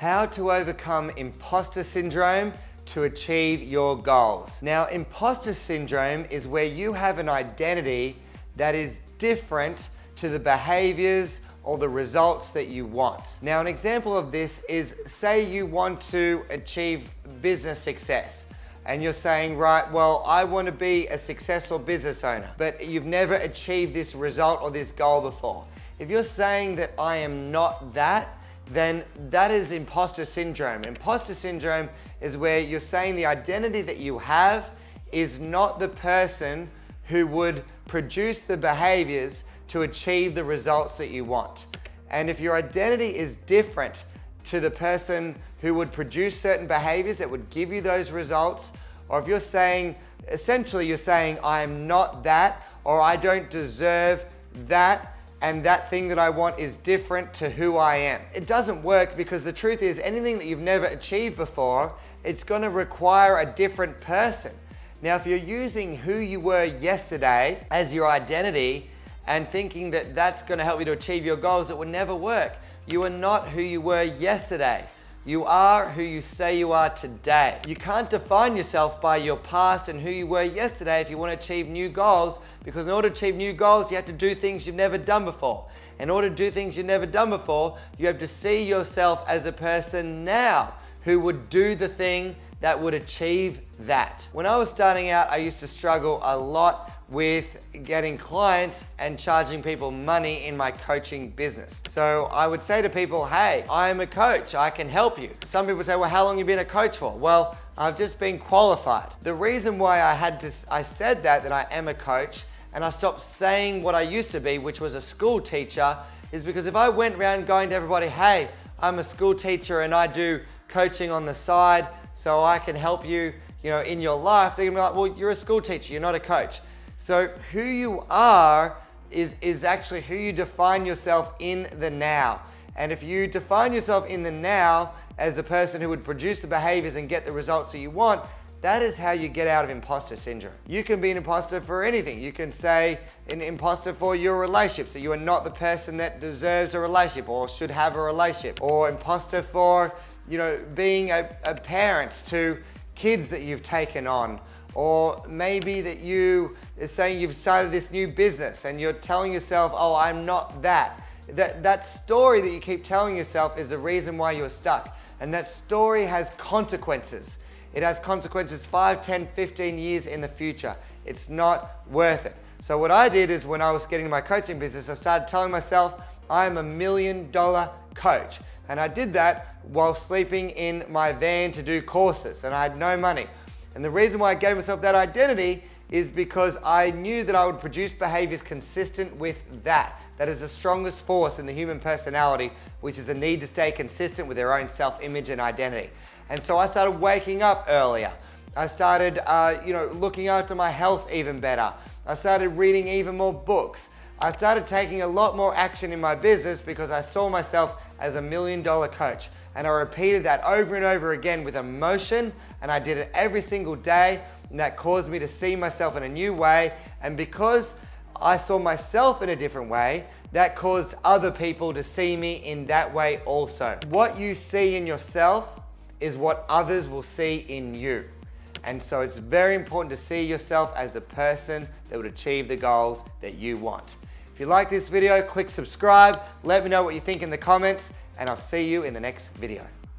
How to overcome imposter syndrome to achieve your goals. Now, imposter syndrome is where you have an identity that is different to the behaviors or the results that you want. Now, an example of this is, say you want to achieve business success. And you're saying, right, well, I want to be a successful business owner, but you've never achieved this result or this goal before. If you're saying that I am not that, then that is imposter syndrome. Imposter syndrome is where you're saying the identity that you have is not the person who would produce the behaviors to achieve the results that you want. And if your identity is different to the person who would produce certain behaviors that would give you those results, or if you're saying, essentially you're saying, I am not that, or I don't deserve that, and that thing that I want is different to who I am. It doesn't work, because the truth is anything that you've never achieved before, it's gonna require a different person. Now, if you're using who you were yesterday as your identity and thinking that that's gonna help you to achieve your goals, it will never work. You are not who you were yesterday. You are who you say you are today. You can't define yourself by your past and who you were yesterday if you want to achieve new goals, because in order to achieve new goals, you have to do things you've never done before. In order to do things you've never done before, you have to see yourself as a person now who would do the thing that would achieve that. When I was starting out, I used to struggle a lot with getting clients and charging people money in my coaching business. So I would say to people, hey, I am a coach, I can help you. Some people say, well, how long have you been a coach for? Well, I've just been qualified. The reason why I said that I am a coach, and I stopped saying what I used to be, which was a school teacher, is because if I went around going to everybody, hey, I'm a school teacher and I do coaching on the side so I can help you, in your life, they're gonna be like, well, you're a school teacher, you're not a coach. So who you are is actually who you define yourself in the now. And if you define yourself in the now as a person who would produce the behaviors and get the results that you want, that is how you get out of imposter syndrome. You can be an imposter for anything. You can say an imposter for your relationships, that you are not the person that deserves a relationship or should have a relationship, or imposter for being a parent to kids that you've taken on. Or maybe that you are saying you've started this new business and you're telling yourself, oh, I'm not that. That story that you keep telling yourself is the reason why you're stuck. And that story has consequences. It has consequences 5, 10, 15 years in the future. It's not worth it. So what I did is, when I was getting my coaching business, I started telling myself, I'm $1 million coach. And I did that while sleeping in my van to do courses, and I had no money. And the reason why I gave myself that identity is because I knew that I would produce behaviors consistent with that. That is the strongest force in the human personality, which is the need to stay consistent with their own self-image and identity. And so I started waking up earlier. I started, looking after my health even better. I started reading even more books. I started taking a lot more action in my business because I saw myself as $1 million coach. And I repeated that over and over again with emotion, and I did it every single day, and that caused me to see myself in a new way. And because I saw myself in a different way, that caused other people to see me in that way also. What you see in yourself is what others will see in you. And so it's very important to see yourself as the person that would achieve the goals that you want. If you like this video, click subscribe, let me know what you think in the comments, and I'll see you in the next video.